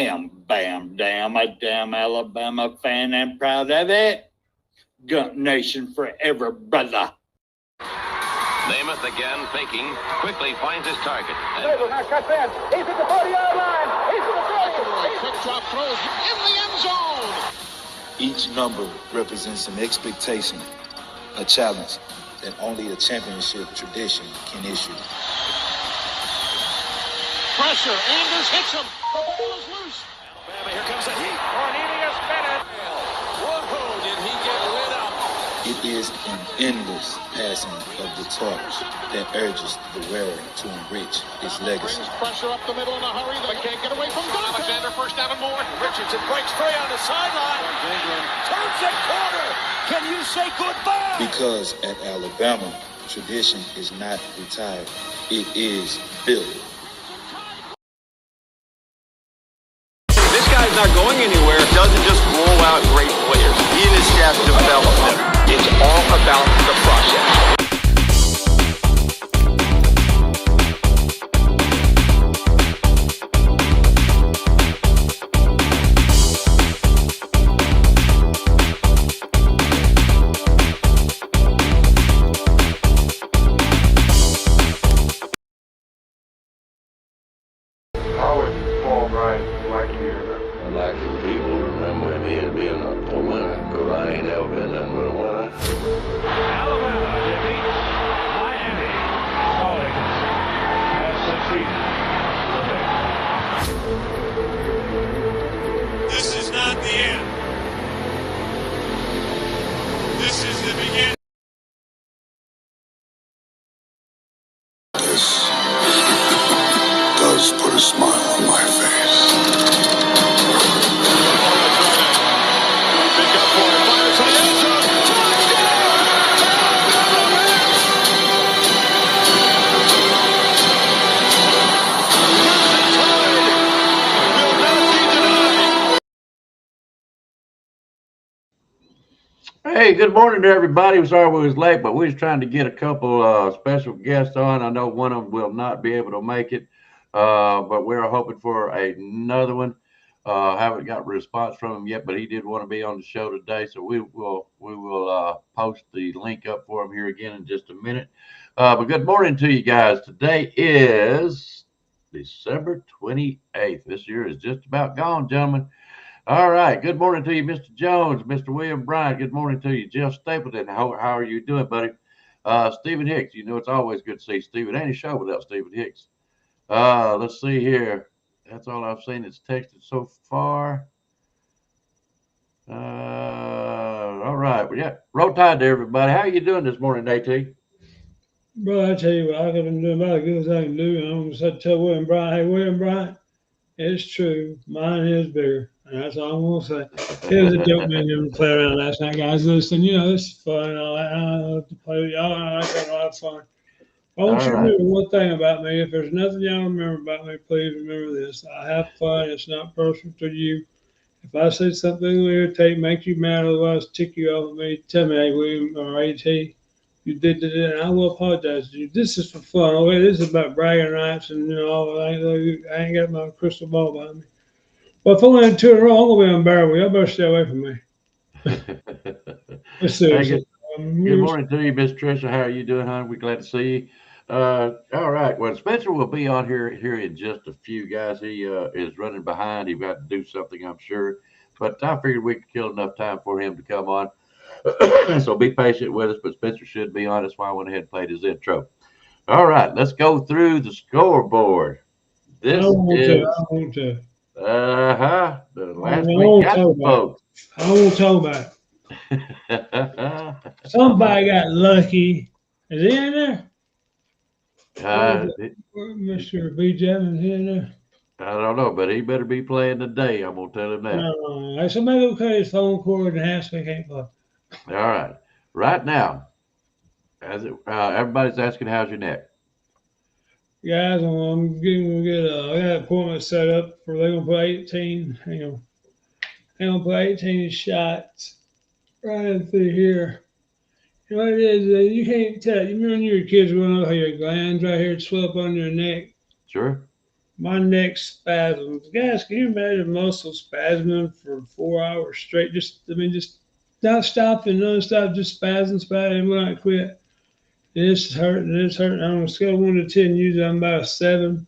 Bam, bam, damn, a damn Alabama fan and proud of it. Gump Nation forever, brother. Namath again faking, quickly finds his target. Now cuts in. He's at the 40-yard line. He's at the 30. Quick drop throws in the end zone. Each number represents an expectation, a challenge that only a championship tradition can issue. Pressure. Anders hits him. The ball is loose. Alabama, here comes the heat. Cornelius Bennett. Whoa, did he get lit up? It is an endless passing of the torch that urges the wearer to enrich his legacy. Brings pressure up the middle in a hurry. They can't get away from Dante. Alexander, first down and more. Richardson breaks free on the sideline. Turns it corner. Can you say goodbye? Because at Alabama, tradition is not retired. It is built. This guy's not going anywhere. Doesn't just roll out great players. He and his staff develop them. It's all about the process. This is not the end. This is the beginning. This does put a smile on my face. Hey, good morning to everybody. We're sorry we was late, but we was trying to get a couple special guests on. I know one of them will not be able to make it, but we're hoping for another one. Haven't got a response from him yet, but he did want to be on the show today, so we will post the link up for him here again in just a minute. But good morning to you guys. Today is December 28th. This year is just about gone, gentlemen. All right. Good morning to you, Mr. Jones, Mr. William Bryant. Good morning to you, Jeff Stapleton. How are you doing, buddy? Stephen Hicks. You know, it's always good to see Stephen. Ain't a show without Stephen Hicks. Let's see here. That's all I've seen that's texted so far. All right. Well, yeah. Roll Tide to everybody. How you doing this morning, AT? Bro, I tell you what, I could have been doing about as good as I can do. And I'm going to tell William Bryant, hey, William Bryant, it's true. Mine is bigger. And that's all I'm going to say. It was a joke being able to play around last night, guys. Listen, you know, this is fun and all that. I love to play with y'all. I like a lot of fun. I want you to remember one thing about me. If there's nothing y'all remember about me, please remember this. I have fun. It's not personal to you. If I say something that will irritate, make you mad, otherwise tick you off of me, tell me, hey, William or AT, you did it, and I will apologize to you. This is for fun. Okay, this is about bragging rights, and you know, all I ain't got my crystal ball behind me. Well, if I win 2 in a row, I'm gonna be unbearable. Y'all better stay away from me. Let's see. Good morning to you, Miss Tricia. How are you doing, hon? We're glad to see you. All right. Well, Spencer will be on here in just a few, guys. He is running behind. He's got to do something, I'm sure. But I figured we could kill enough time for him to come on. So be patient with us. But Spencer should be on. That's why I went ahead and played his intro. All right. Let's go through the scoreboard. This is the last week got the folks. I won't talk about it. Somebody got lucky. Is he in there? Mr. B. Jevons in there? I don't know, but he better be playing today. I'm gonna tell him that. No, somebody go cut his phone cord and ask me can't play. All right. Right now, as everybody's asking, how's your neck? Guys, I'm getting I got an appointment set up for they're gonna put 18. Hang on. They're gonna put 18 shots right in through here. You know what it is? You can't tell. You remember when you were kids growing up how your glands right here swell up on your neck? Sure. My neck spasms. Guys, can you imagine muscle spasming for 4 hours straight? Just not stopping, non-stop, just spasming when I quit. It's hurting. It's hurting. On a scale of 1 to 10, usually I'm about a 7.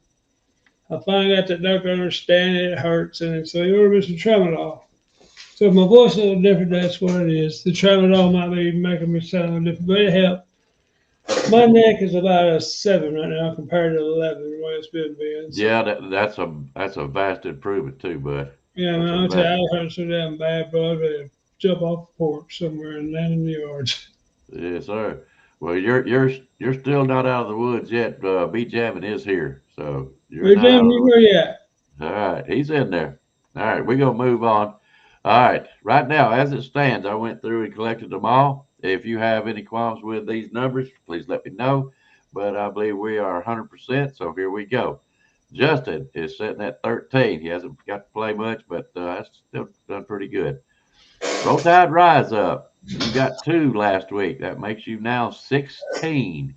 I finally got the doctor to understand it hurts, and so he ordered me some tramadol. So if my voice is a little different, that's what it is. The tramadol might be making me sound a little different, but it helped. My neck is about a 7 right now compared to 11 the way it's been being. So. Yeah, that's a vast improvement too, bud. Yeah, man, I'll tell you, I was hurting so damn bad, bro. I'd rather jump off the porch somewhere and land in the yards. Yes, sir. Well, you're still not out of the woods yet. B Jamming is here, so you're Hey, not out damn, of the woods. where you at? All right, he's in there. All right, we're gonna move on. All right, right now, as it stands, I went through and collected them all. If you have any qualms with these numbers, please let me know. But I believe we are 100%. So here we go. Justin is sitting at 13. He hasn't got to play much, but that's still done pretty good. Roll Tide Rise Up. You got 2 last week. That makes you now 16.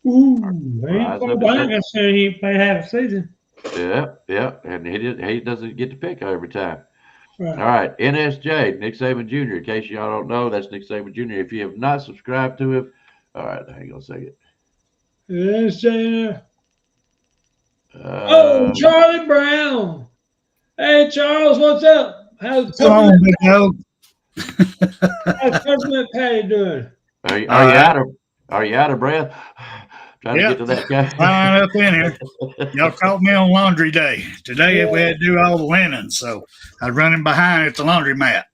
Ooh, he Rise ain't up played. to I said he ain't played half a season. Yep. And he doesn't get to pick every time. Right. All right, NSJ, Nick Saban Jr. In case y'all don't know, that's Nick Saban Jr. If you have not subscribed to him, all right, hang on a second. Is there in there? Oh, Charlie Brown. Hey, Charles, what's up? How's Big dog? Peppermint Patty doing? Are you out of breath? Trying to get to that guy. Flying up in here. Y'all caught me on laundry day. Today we had to do all the linen, so I was running behind at the laundromat.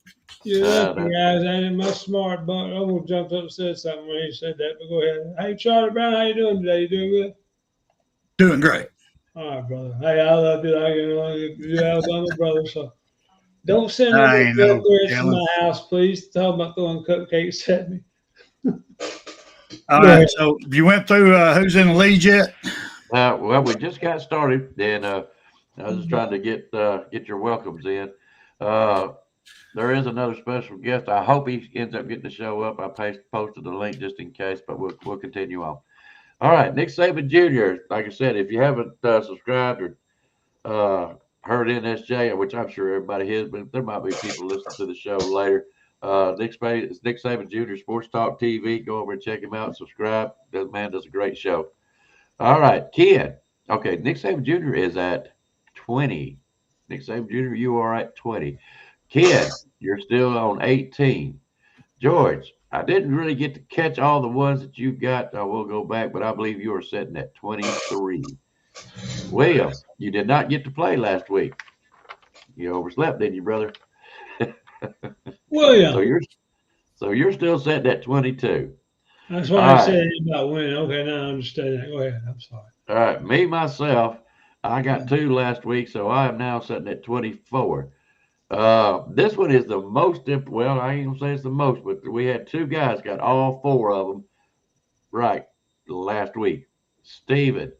Yeah, guys, I ain't my smart butt. I almost jumped up and said something when he said that, but go ahead. Hey, Charlie Brown, how you doing today? You doing good? Doing great. All right, brother. Hey, I love you like you're Alabama brother, so don't send no I ain't no to my house, please. Talk about throwing cupcakes at me. All right, so you went through who's in the lead yet? Well, we just got started, and I was just trying to get your welcomes in. There is another special guest. I hope he ends up getting to show up. I posted the link just in case, but we'll continue on. All right, Nick Saban Jr. Like I said, if you haven't subscribed or heard NSJ, which I'm sure everybody has, but there might be people listening to the show later. Nick Saban Jr. Sports Talk TV. Go over and check him out. Subscribe. That man does a great show. All right, Ken. Okay, Nick Saban Jr. is at 20. Nick Saban Jr., you are at 20. Ken, you're still on 18. George, I didn't really get to catch all the ones that you got. I will go back, but I believe you are sitting at 23. William, you did not get to play last week. You overslept, didn't you, brother? William. So you're still sitting at 22. That's why I said about winning. Okay, now I understand that. Go ahead. I'm sorry. All right, me myself, I got 2 last week, so I am now sitting at 24. This one is the most, well, I ain't gonna say it's the most, but we had 2 guys got all 4 of them right last week. Steven,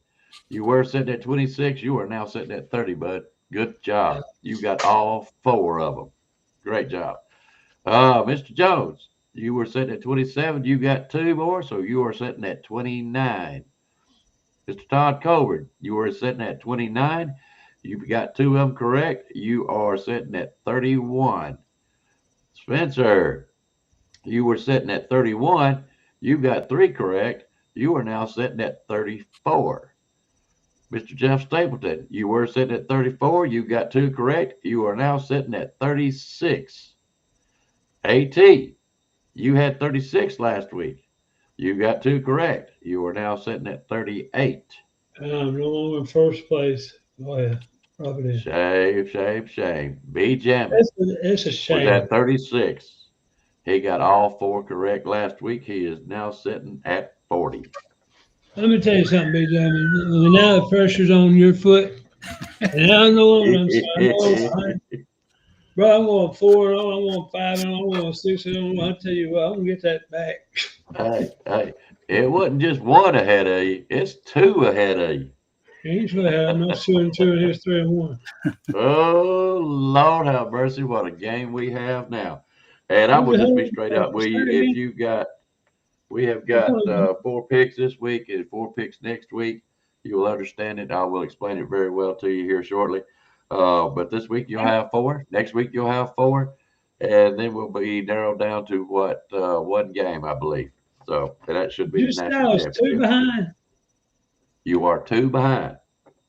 you were sitting at 26. You are now sitting at 30, bud. Good job. You got all 4 of them. Great job. Mr. Jones, you were sitting at 27. You got 2 more, so you are sitting at 29. Mr. Todd Colbert, you were sitting at 29. You've got 2 of them correct. You are sitting at 31. Spencer, you were sitting at 31. You've got 3 correct. You are now sitting at 34. Mr. Jeff Stapleton, you were sitting at 34. You got 2 correct. You are now sitting at 36. AT, you had 36 last week. You got 2 correct. You are now sitting at 38. I'm no longer in first place. Go ahead. Rub it in. Shame. B. Jam It's a shame. was at 36. He got all 4 correct last week. He is now sitting at 40. Let me tell you something, B. Jamie. Now the pressure's on your foot. And I know I'm sorry. Bro, I'm going 4 and I'm going 5 and I'm going 6 and I'll tell you what, I'm gonna get that back. Hey, it wasn't just 1 ahead of you, it's 2 ahead of you. He's ahead. I'm not 2 and 2 and he's 3 and 1. Oh Lord have mercy, what a game we have now. And I will just be straight up with you. We have got 4 picks this week and 4 picks next week. You will understand it. I will explain it very well to you here shortly. But this week you'll have 4. Next week you'll have 4. And then we'll be narrowed down to what, 1 game, I believe. So that should be You the said national I was championship. 2 behind. You are 2 behind.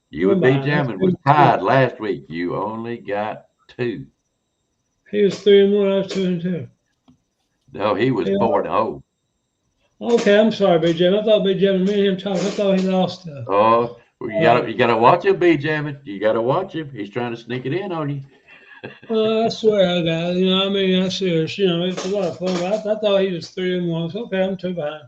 You One and B. behind. That's Jamin was good. tied last week. You only got 2. He was 3-1. I was 2-2. No, he was Yeah. 4-0. Okay, I'm sorry, B. Jamin. I thought B. Jamin, me and him talked. I thought he lost. Oh, well, you gotta watch him, B. Jamin. You gotta watch him. He's trying to sneak it in on you. I swear I got it. You know, I mean, that's serious. You know, it's a lot of fun. But I thought he was 3-1. So, okay, I'm 2 behind.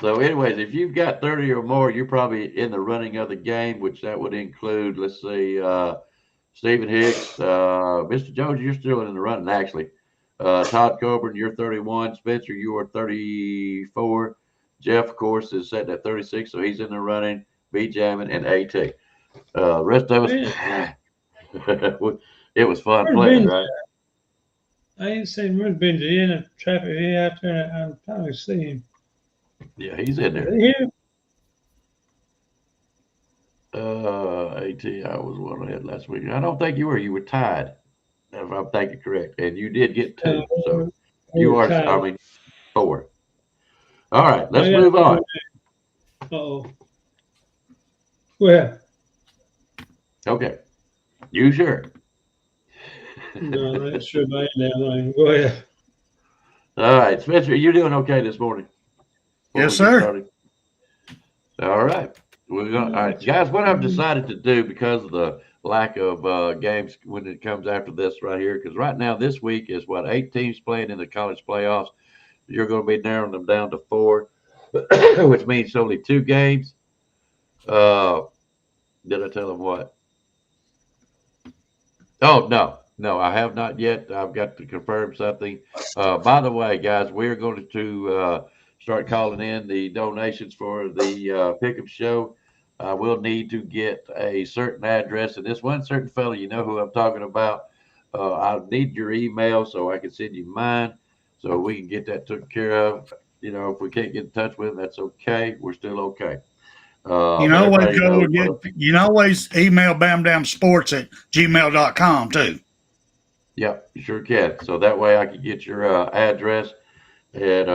So, anyways, if you've got 30 or more, you're probably in the running of the game, which that would include, let's see, Stephen Hicks, Mr. Jones, you're still in the running, actually. Todd Coburn, you're 31. Spencer, you are 34. Jeff, of course, is set at 36, so he's in the running. B. Jamin and AT. Rest of us, it was fun Where's playing, Benji? right? I ain't seen where's Benji. He in the traffic. He out there. I'm trying to see him. Yeah, he's in there. Is he here? AT, I was one ahead last week. I don't think you were. You were tied, if I'm thinking correct. And you did get 2. So you are, tied. I mean, 4. All right, let's move on. Uh-oh. Go ahead. Okay. You sure? No, that's sure my damn lane. Go ahead. All right, Spencer, you doing okay this morning? Yes, sir. All right. All right, guys, what I've decided to do because of the lack of games when it comes after this right here, because right now this week is 8 teams playing in the college playoffs. You're going to be narrowing them down to 4, which means only 2 games. Did I tell them what? Oh, no, I have not yet. I've got to confirm something. By the way, guys, we're going to start calling in the donations for the pickup show. I will need to get a certain address, and this one certain fellow, you know who I'm talking about. I need your email so I can send you mine, so we can get that taken care of. You know, if we can't get in touch with him, that's okay. We're still okay. You can always email bamdamsports@gmail.com too. Yep, you sure can. So that way I can get your address, and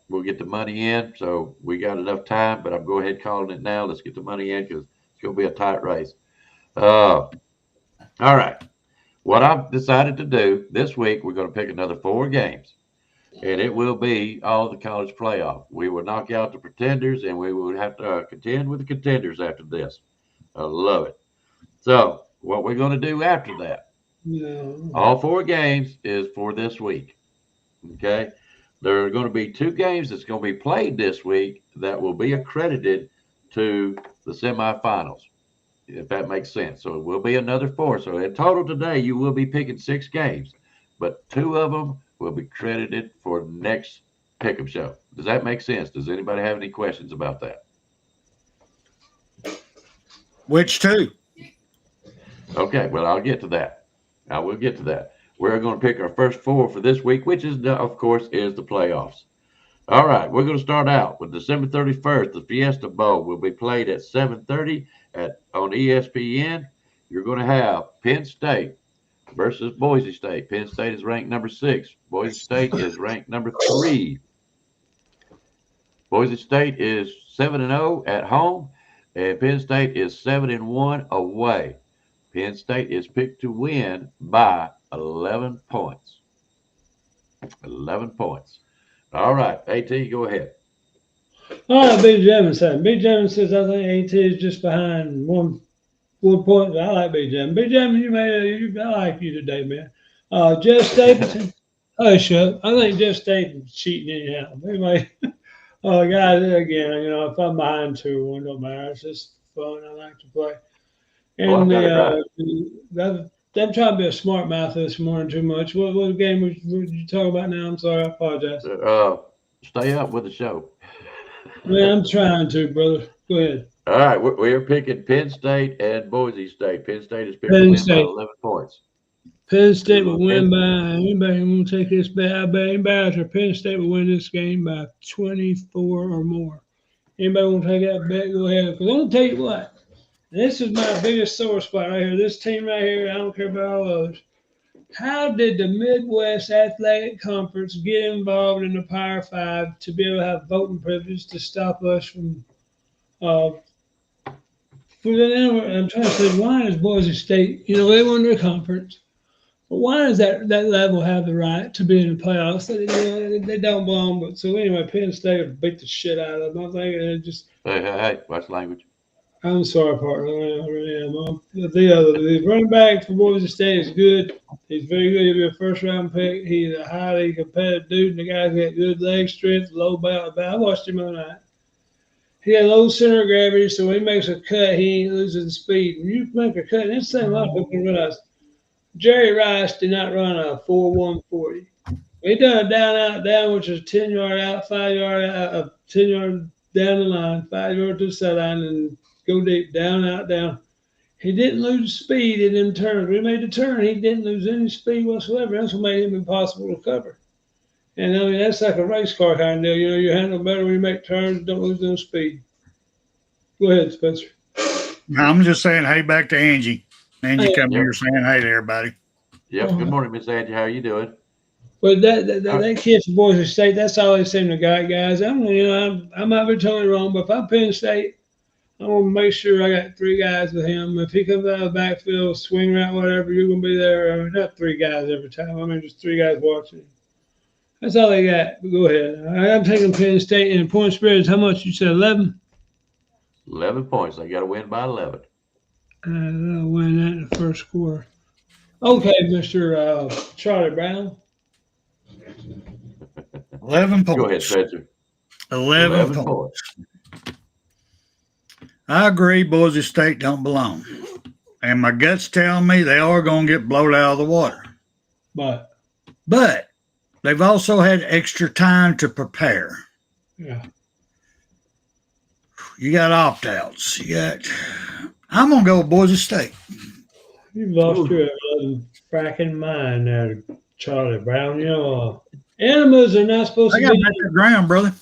we'll get the money in. So we got enough time, but I'm going ahead calling it now. Let's get the money in because it's going to be a tight race. All right. What I've decided to do this week, we're going to pick another 4 games, and it will be all the college playoff. We will knock out the pretenders, and we will have to contend with the contenders after this. I love it. So what we're going to do after that, all 4 games is for this week. Okay. There are going to be 2 games that's going to be played this week that will be accredited to the semifinals, if that makes sense. So it will be another 4. So in total today, you will be picking 6 games, but 2 of them will be credited for next pickup show. Does that make sense? Does anybody have any questions about that? Which 2? Okay, well, I'll get to that. I will get to that. We're going to pick our first 4 for this week, which is, of course, is the playoffs. All right, we're going to start out with December 31st. The Fiesta Bowl will be played at 7:30 on ESPN. You're going to have Penn State versus Boise State. Penn State is ranked number 6. Boise State is ranked number 3. Boise State is 7-0 at home, and Penn State is 7-1 away. Penn State is picked to win by 11 points. 11 points. All right, AT, go ahead. All right, B. Jamin said. B. Jamin says I think AT is just behind one point. I like B. Jamin. B. Jamin, I like you today, man. Jeff Stapleton. Hush up. I think Jeff Stapleton's cheating anyhow. Anyway, guys, again, you know, if I'm behind 2-1, don't matter. It's just fun. I like to play. And I'm trying to be a smart mouth this morning too much. What game would you talk about now? I'm sorry, I apologize. Stay up with the show. Man, I'm trying to, brother. Go ahead. All right, we're picking Penn State and Boise State. Penn State is picked to win by 11 points. Penn State will win by, anybody want to take this bet? I bet anybody out there, Penn State will win this game by 24 or more. Anybody want to take that bet? Go ahead. Because I'm going to tell you what. This is my biggest sore spot right here. This team right here, I don't care about all others. How did the Midwest Athletic Conference get involved in the Power Five to be able to have voting privilege to stop us from I'm trying to say, why is Boise State, they won their conference, but why does that level have the right to be in the playoffs? They don't belong. But so anyway, Penn State would beat the shit out of them. I'm thinking it just. Hey, watch language. I'm sorry, partner. I really am. The running back for Boise State is good. He's very good. He'll be a first-round pick. He's a highly competitive dude, and the guy's got good leg strength, low bounce. I watched him on night. He had low center of gravity, so when he makes a cut, he ain't losing speed. When you make a cut, and it's the same a lot of people realize, Jerry Rice did not run a 4.140. He done a down, which is 10-yard out, 5-yard out, 10-yard down the line, 5 yard to the sideline, and go deep, down, out, down. He didn't lose speed in them turns. When he made the turn, he didn't lose any speed whatsoever. That's what made him impossible to cover. And I mean, that's like a race car kind of deal. You handle better when you make turns, don't lose no speed. Go ahead, Spencer. I'm just saying hey back to Angie. Angie come here saying hey to everybody. Yep. Good morning, Miss Angie. How are you doing? But that kid from Boise State, that's all they seem to got, guys. I might be totally wrong, but if I'm Penn State, I'm going to make sure I got 3 guys with him. If he comes out of the backfield, swing route, whatever, you're going to be there. Not 3 guys every time. I mean, just 3 guys watching him. That's all they got. But go ahead. I'm taking Penn State, and point spread is how much? You said 11? 11 points. They got to win by 11. They'll win that in the first quarter. Okay, Mr. Charlie Brown. 11 points. Go ahead, Spencer. 11 points. I agree Boise State don't belong. And my guts tell me they are going to get blown out of the water. But they've also had extra time to prepare. Yeah. You got opt-outs. I'm going to go with Boise State. You've lost your fracking mind there, Charlie Brown. Animals are not supposed to be. I got to make the ground, brother.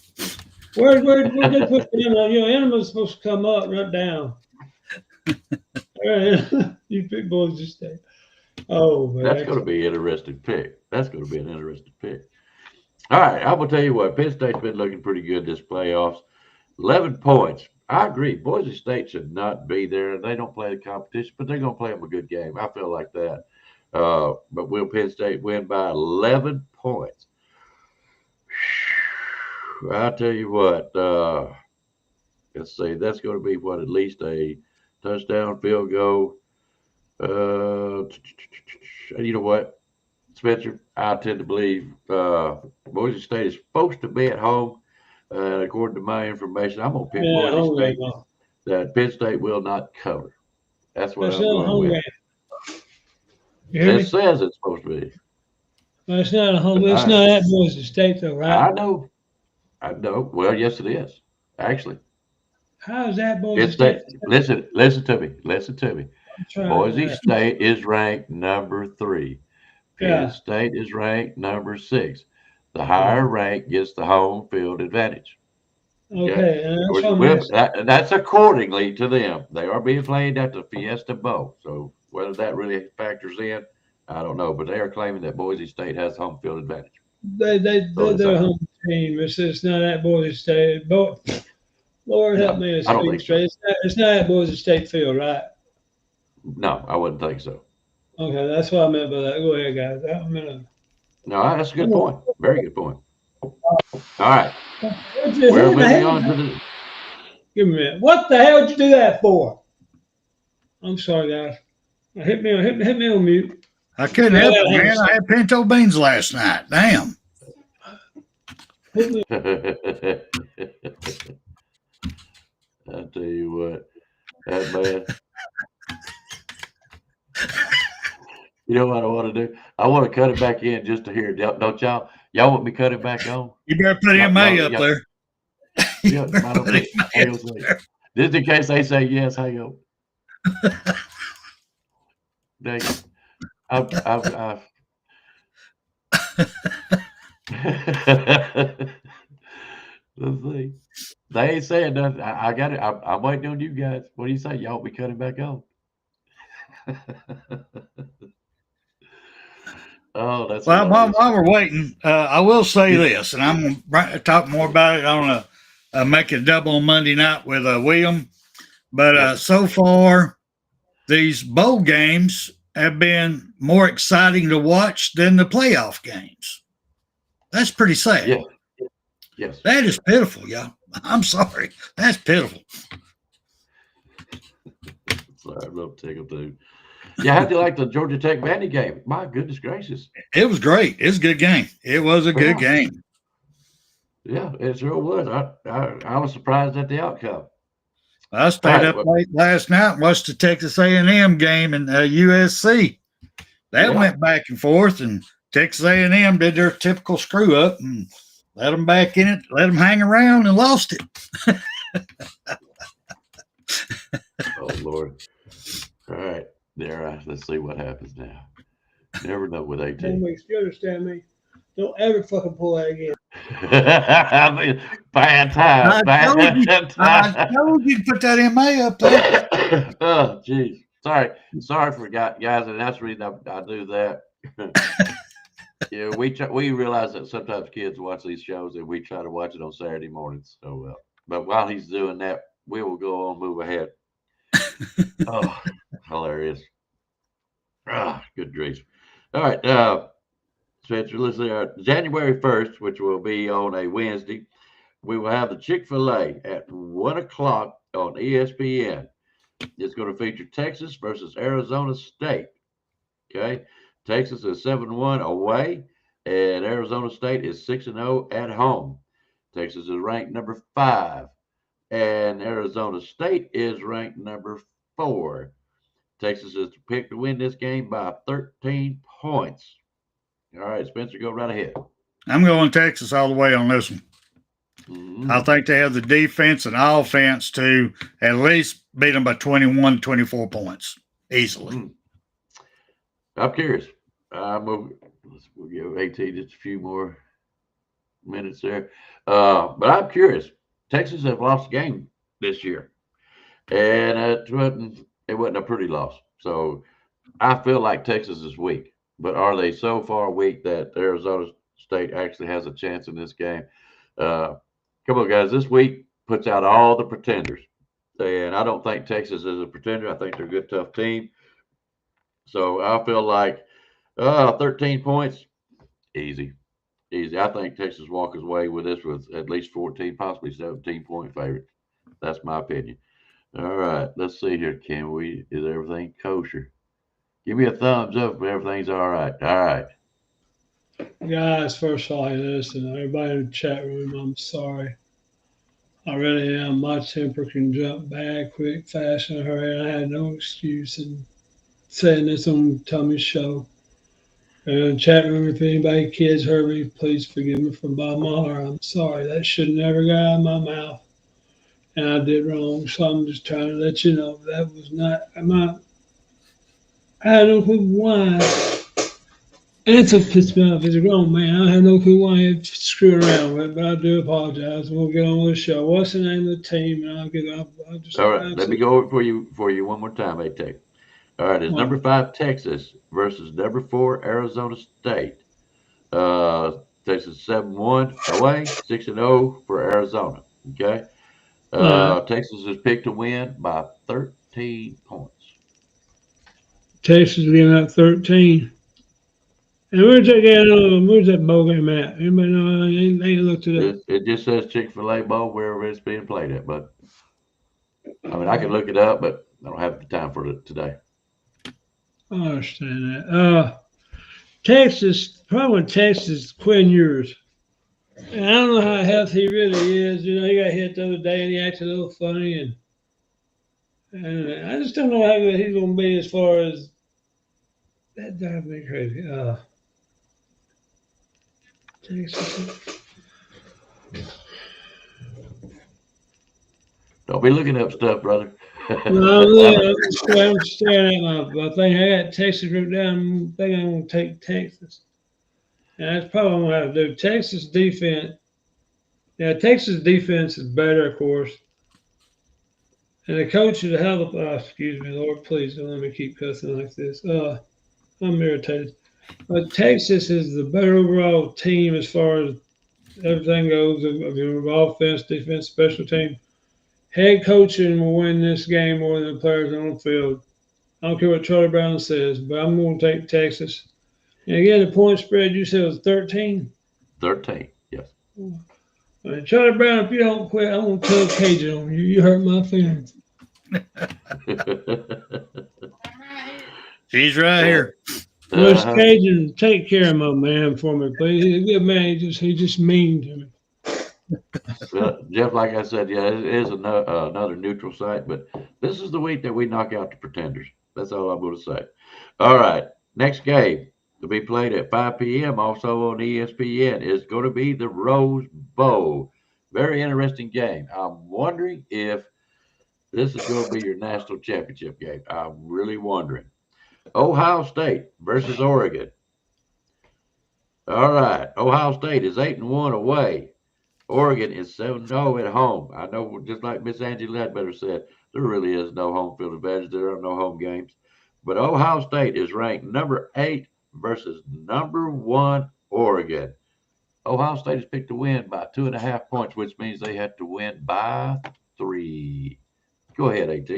Where they put them on? Animals are supposed to come up, not down. You pick Boise State. Oh, man. That's going to be an interesting pick. That's going to be an interesting pick. All right, I'm going to tell you what. Penn State's been looking pretty good this playoffs. 11 points. I agree. Boise State should not be there. They don't play the competition, but they're going to play them a good game. I feel like that. But will Penn State win by 11 points? I'll tell you what. Let's see. That's going to be what, at least a touchdown, field goal. You know what, Spencer? I tend to believe Boise State is supposed to be at home. According to my information, I'm going to pick Boise State. That Penn State will not cover. That's what I'm going with. It says it's supposed to be. Well, it's not a home. It's not at Boise State, though, right? I know. Well, yes, it is. Actually. How is that Boise State? Listen to me. Boise State is ranked number 3. Penn State is ranked number 6. The higher rank gets the home field advantage. Okay. That's accordingly to them. They are being played at the Fiesta Bowl. So whether that really factors in, I don't know. But they are claiming that Boise State has home field advantage. They're a home team. It's not at Boise State. Lord help me. I don't think so. It's not at Boise State field, right? No, I wouldn't think so. Okay, that's what I meant by that. Go ahead, guys. No, that's a good point. Very good point. All right. We're moving on to the. Give me a minute. What the hell did you do that for? I'm sorry, guys. Hit me on mute. I couldn't help it, man. I had pinto beans last night. Damn. I tell you what, that man. You know what I want to do? I want to cut it back in just to hear it. Don't y'all? Y'all want me to cut it back on? You better put MA up there. Just in case they say yes, hang on. Dang it. Let's see. They ain't saying nothing. I got it. I'm waiting on you guys. What do you say? Y'all be cutting back on? Oh, that's Well, hilarious. while we're waiting, I will say this, and I'm going to talk more about it on make it double on Monday night with William. But so far, these bowl games have been more exciting to watch than the playoff games. That's pretty sad. Yeah. Yes. That is pitiful, y'all. I'm sorry. That's pitiful. Sorry, I'm a little tickled too. Yeah, how'd you like the Georgia Tech Vandy game? My goodness gracious. It was great. It was a good game. It was a good game. Yeah, it sure was. I was surprised at the outcome. I stayed up late last night and watched the Texas A&M game and USC. That went back and forth, and Texas A&M did their typical screw up and let them back in it, let them hang around, and lost it. Oh, Lord. All right. There, let's see what happens now. Never know with 18. You understand me? Don't ever fucking pull that again. Bad time. I told you to put that MA up there. Oh, jeez. Sorry for guys, and that's the reason I do that. Yeah, we realize that sometimes kids watch these shows, and we try to watch it on Saturday mornings. So, but while he's doing that, we will go on, move ahead. Oh, hilarious. Ah, good grief. All right. Spencer, let's see. January 1st, which will be on a Wednesday, we will have the Chick-fil-A at 1 o'clock on ESPN. It's going to feature Texas versus Arizona State. Okay. Texas is 7-1 away, and Arizona State is 6-0 at home. Texas is ranked number 5, and Arizona State is ranked number 4. Texas is picked to win this game by 13 points. All right, Spencer, go right ahead. I'm going Texas all the way on this one. Mm-hmm. I think they have the defense and offense to at least beat them by 21, 24 points easily. Mm-hmm. I'm curious. We'll give 18 just a few more minutes there. But I'm curious. Texas have lost a game this year, and it wasn't a pretty loss. So I feel like Texas is weak. But are they so far weak that Arizona State actually has a chance in this game? Come on, guys. This week puts out all the pretenders. And I don't think Texas is a pretender. I think they're a good, tough team. So I feel like 13 points, easy. I think Texas walks away with this with at least 14, possibly 17-point favorite. That's my opinion. All right. Let's see here. Is everything kosher? Give me a thumbs up if everything's all right. All right. Guys, first of all, listen, everybody in the chat room, I'm sorry. I really am. My temper can jump bad, quick, fast, in a hurry. I had no excuse in saying this on Tommy's show. Chat room, if anybody, kids heard me, please forgive me from bottom of my heart. I'm sorry. That should never got out of my mouth. And I did wrong. So I'm just trying to let you know that was not I had no clue why. And it's a piss me off. He's a grown man. I had no clue why he'd screw around with it, but I do apologize. We'll get on with the show. What's the name of the team? And I'll just. All right. Let me go over for you one more time, A-Tech. All right. It's number 5 Texas versus number 4 Arizona State. Texas 7-1 away, 6-0 for Arizona. Okay. Texas is picked to win by 13 points. Texas giving up 13. And where's that bowl game at? Anybody know? They looked it up. It just says Chick-fil-A Bowl wherever it's being played at, bud. I mean, I can look it up, but I don't have the time for it today. I understand that. Texas, problem with Texas is Quinn Ewers. And I don't know how healthy he really is. You know, he got hit the other day and he acted a little funny. And I just don't know how good he's going to be as far as that drives me crazy. Texas. Don't be looking up stuff, brother. No, I'm staring at my thing. I got Texas wrote down. I think I'm going to take Texas. And that's probably what I'm going to have to do. Texas defense Yeah, Texas defense is better, of course. And the coach is a hell of a, excuse me, Lord, please don't let me keep cussing like this. I'm irritated. But Texas is the better overall team as far as everything goes of offense, defense, special team. Head coaching will win this game more than the players on the field. I don't care what Charlie Brown says, but I'm going to take Texas. And again, the point spread you said was 13. 13, yes. Charlie Brown, if you don't quit, I'm going to tell Cajun on you. You hurt my feelings. She's right here. Miss Cajun, take care of my man for me, please. He's a good man. He just mean to me. Jeff, like I said, yeah, it is another neutral site, but this is the week that we knock out the pretenders. That's all I'm going to say. All right, next game to be played at 5 p.m. also on ESPN is going to be the Rose Bowl. Very interesting game. I'm wondering if this is going to be your national championship game. I'm really wondering. Ohio State versus Oregon. All right, Ohio State is 8-1 away. Oregon is 7-0 at home. I know, just like Miss Angie Ledbetter said, there really is no home field advantage. There are no home games. But Ohio State is ranked number 8 versus number 1 Oregon. Ohio State is picked to win by 2.5 points, which means they had to win by 3. Go ahead, AT.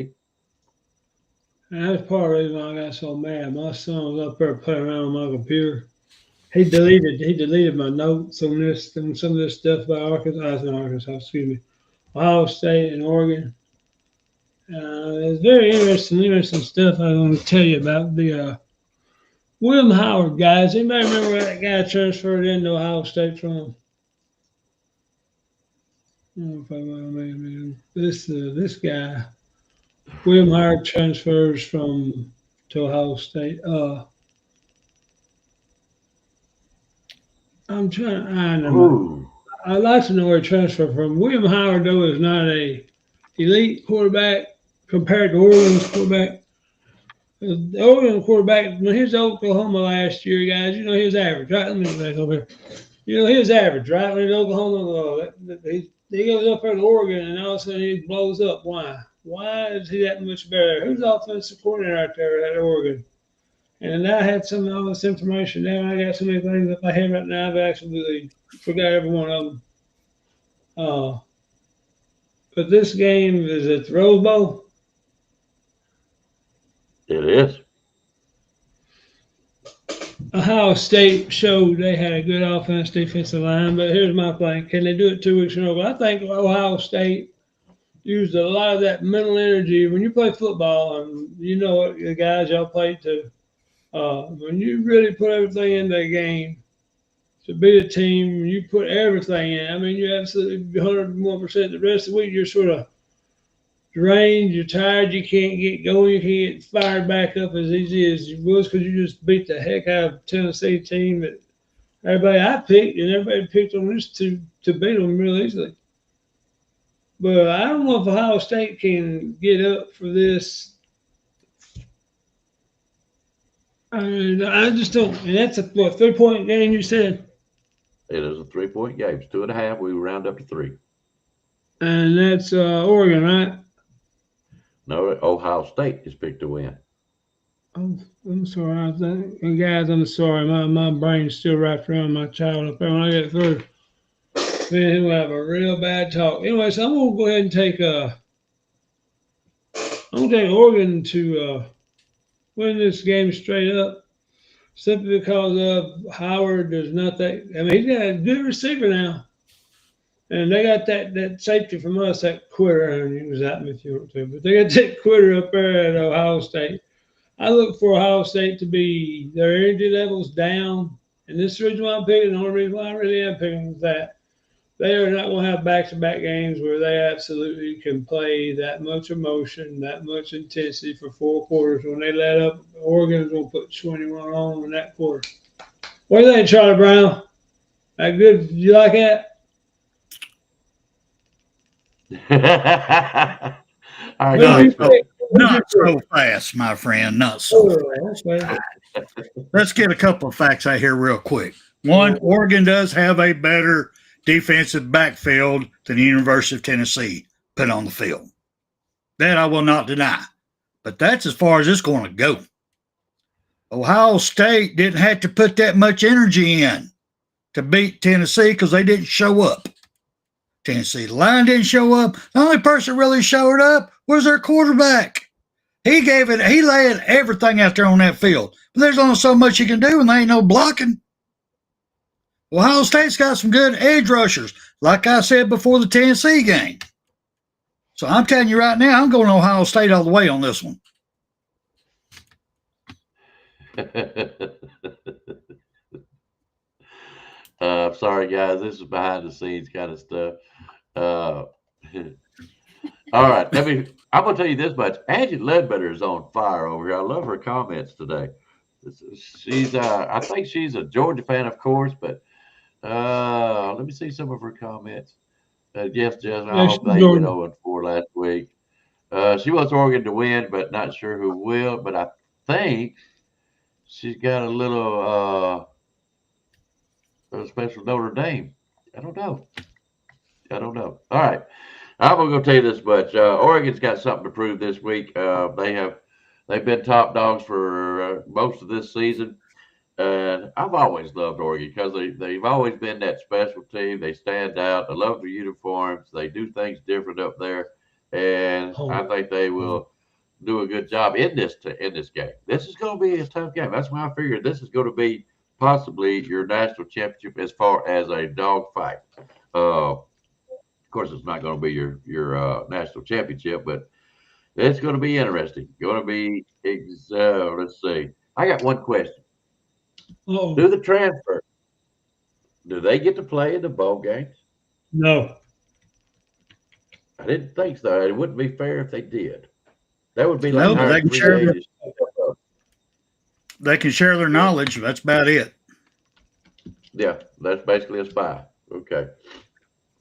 And that's part of the reason why I got so mad. My son was up there playing around on my computer. He deleted my notes on this and some of this stuff about Ohio State and Oregon. It's very interesting stuff I'm going to tell you about the William Howard guys. Anybody remember where that guy transferred into Ohio State from? I don't know if I remember. This guy, William Howard, transfers to Ohio State. I'm trying. I know. I'd like to know where he transferred from. William Howard, though, is not a elite quarterback compared to Oregon's quarterback. The Oregon quarterback, when he was at Oklahoma last year, guys, he was average, right? Let me back over here. He was average, right? When he was at Oklahoma, he goes up there to Oregon, and all of a sudden he blows up. Why? Why is he that much better? Who's the offensive coordinator out there at Oregon? And I had some of all this information down. I got so many things up my head right now. I've absolutely forgot every one of them. But this game is at the Rose Bowl. It is. Ohio State showed they had a good offense, defensive line. But here's my thing: can they do it 2 weeks in a row? I think Ohio State used a lot of that mental energy when you play football, and you know what the guys y'all played to. When you really put everything in the game to beat a team, you put everything in. I mean, you absolutely 101%. The rest of the week, you're sort of drained, you're tired, you can't get going, you can't get fired back up as easy as you was because you just beat the heck out of a Tennessee team that everybody I picked and everybody picked on this to beat them real easily. But I don't know if Ohio State can get up for this. I just don't. And that's a 3-point game, you said? It is a 3-point game. It's 2.5. We round up to 3. And that's Oregon, right? No, Ohio State is picked to win. Oh, I'm sorry. Guys, I'm sorry. My brain's still wrapped around my child up there when I get through. Man, we'll have a real bad talk. Anyway, so I'm going to go ahead and take Oregon to win this game straight up, simply because of Howard. There's not that. I mean, he's got a good receiver now, and they got that safety from us, that quitter. And he was at me if you want to, but they got that quitter up there at Ohio State. I look for Ohio State to be their energy levels down, and this is the reason why I'm picking. The only reason why I really am picking is that they are not going to have back-to-back games where they absolutely can play that much emotion, that much intensity for 4 quarters. When they let up, Oregon's going to put 21 on in that quarter. What do you think, Charlie Brown? That good? You like that? All right, not so fast, my friend. Not so fast. Let's get a couple of facts out here real quick. One, Oregon does have a better defensive backfield than the University of Tennessee put on the field. That I will not deny. But that's as far as it's going to go. Ohio State didn't have to put that much energy in to beat Tennessee because they didn't show up. Tennessee line didn't show up. The only person really showed up was their quarterback. He laid everything out there on that field. But there's only so much you can do when there ain't no blocking. Ohio State's got some good edge rushers, like I said before the Tennessee game. So I'm telling you right now, I'm going to Ohio State all the way on this one. Sorry, guys. This is behind the scenes kind of stuff. All right. I'm going to tell you this much. Angie Ledbetter is on fire over here. I love her comments today. I think she's a Georgia fan, of course, but let me see some of her comments. Yes, Jess, I hope they went 0-4 last week. She wants Oregon to win, but not sure who will. But I think she's got a little special Notre Dame. I don't know. All right. I'm going to tell you this much. Oregon's got something to prove this week. They've been top dogs for most of this season. And I've always loved Oregon because they've always been that special team. They stand out. I love their uniforms. They do things different up there. And I think they will do a good job in this game. This is going to be a tough game. That's why I figured this is going to be possibly your national championship as far as a dog fight. Of course, it's not going to be your national championship, but it's going to be interesting. Going to be, let's see. I got one question. Do the transfer? Do they get to play in the bowl games? No. I didn't think so. It wouldn't be fair if they did. That would be No, like but they can share their knowledge. That's about it. Yeah, that's basically a spy. Okay.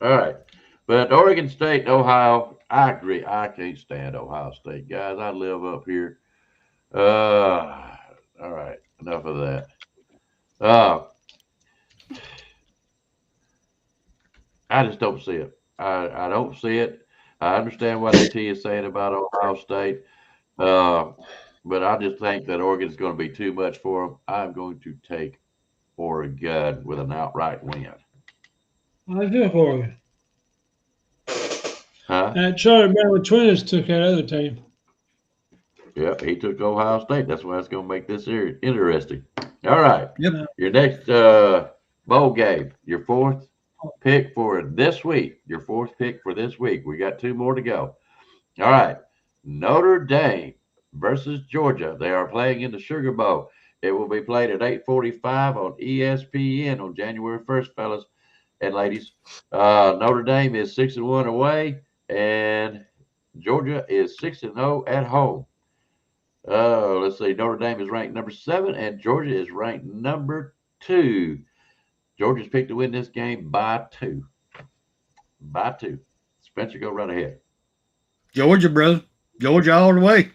All right. But Oregon State and Ohio, I agree. I can't stand Ohio State, guys. I live up here. All right. Enough of that. I just don't see it. I don't see it. I understand what AT is saying about Ohio State, but I just think that Oregon's going to be too much for them. I'm going to take Oregon with an outright win. I do Oregon. Huh? And Charlie Brown with Twins took that other team. Yep, he took Ohio State. That's why it's going to make this interesting. All right. Yep. Your next bowl game, your fourth pick for this week. Your fourth pick for this week. We got 2 more to go. All right. Notre Dame versus Georgia. They are playing in the Sugar Bowl. It will be played at 8:45 on ESPN on January 1st, fellas and ladies. Notre Dame is 6-1 away, and Georgia is 6-0 at home. Let's see. Notre Dame is ranked number 7, and Georgia is ranked number 2. Georgia's picked to win this game by 2. By 2. Spencer, go right ahead. Georgia, brother. Georgia all the way.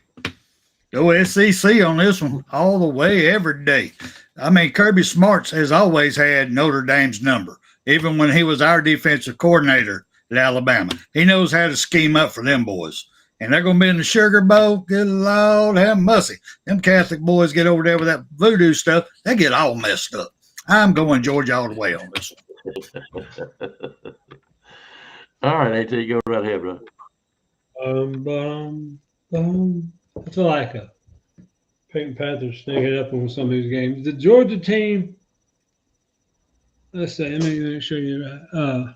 Go SEC on this one all the way every day. I mean, Kirby Smarts has always had Notre Dame's number, even when he was our defensive coordinator at Alabama. He knows how to scheme up for them boys. And they're going to be in the Sugar Bowl. Good Lord, have mercy. Them Catholic boys get over there with that voodoo stuff. They get all messed up. I'm going Georgia all the way on this one. All right, AT, you go right ahead, bro. I feel like a Peyton Panthers sneaking up on some of these games. The Georgia team, let's see, let me make sure you're right.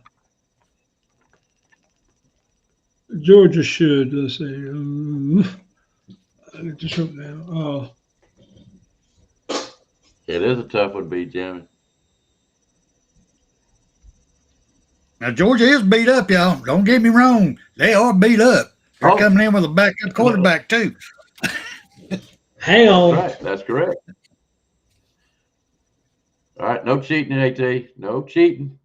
Georgia should, let's see. I just wrote down. It is a tough one, B. Jimmy. Now, Georgia is beat up, y'all. Don't get me wrong. They are beat up. They're coming in with a backup quarterback, too. Hang on. Right, that's correct. All right, no cheating, AT. No cheating.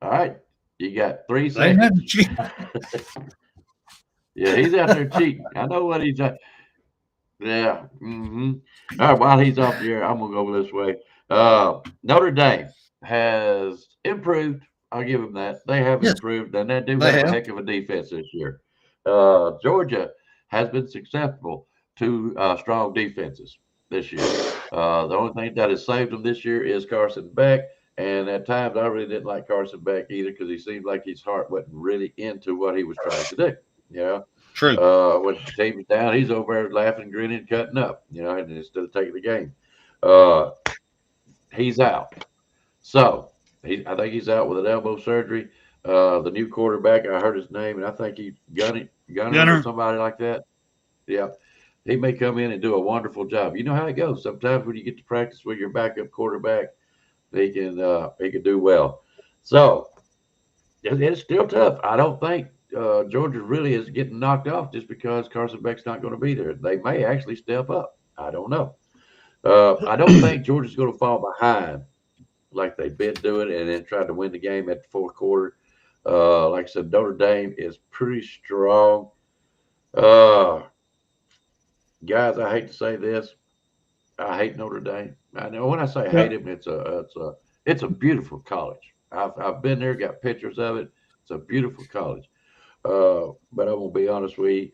All right, you got 3 seconds. Yeah, he's out there cheating. I know what he's at. Yeah. Mm-hmm. All right, while he's off the air, I'm going to go this way. Notre Dame. has improved. I'll give them that. They have Yes, improved, and they do they have a have. heck of a defense this year. Georgia has been susceptible to strong defenses this year. The only thing that has saved them this year is Carson Beck. And at times, I really didn't like Carson Beck either because he seemed like his heart wasn't really into what he was trying to do. True. When the team is down, he's over there laughing, grinning, cutting up, and instead of taking the game. He's out. So I think he's out with an elbow surgery. The new quarterback, I heard his name, and I think he's Gunner or somebody like that. Yeah. He may come in and do a wonderful job. You know how it goes. Sometimes when you get to practice with your backup quarterback, he can do well. So it's still tough. I don't think Georgia really is getting knocked off just because Carson Beck's not going to be there. They may actually step up. I don't know. I don't think Georgia's going to fall behind like they've been doing and then tried to win the game at the fourth quarter. Like I said, Notre Dame is pretty strong. Guys, I hate to say this. I hate Notre Dame. I know when I say hate him, it's a beautiful college. I've been there, got pictures of it. It's a beautiful college. But I'm gonna be honest with you.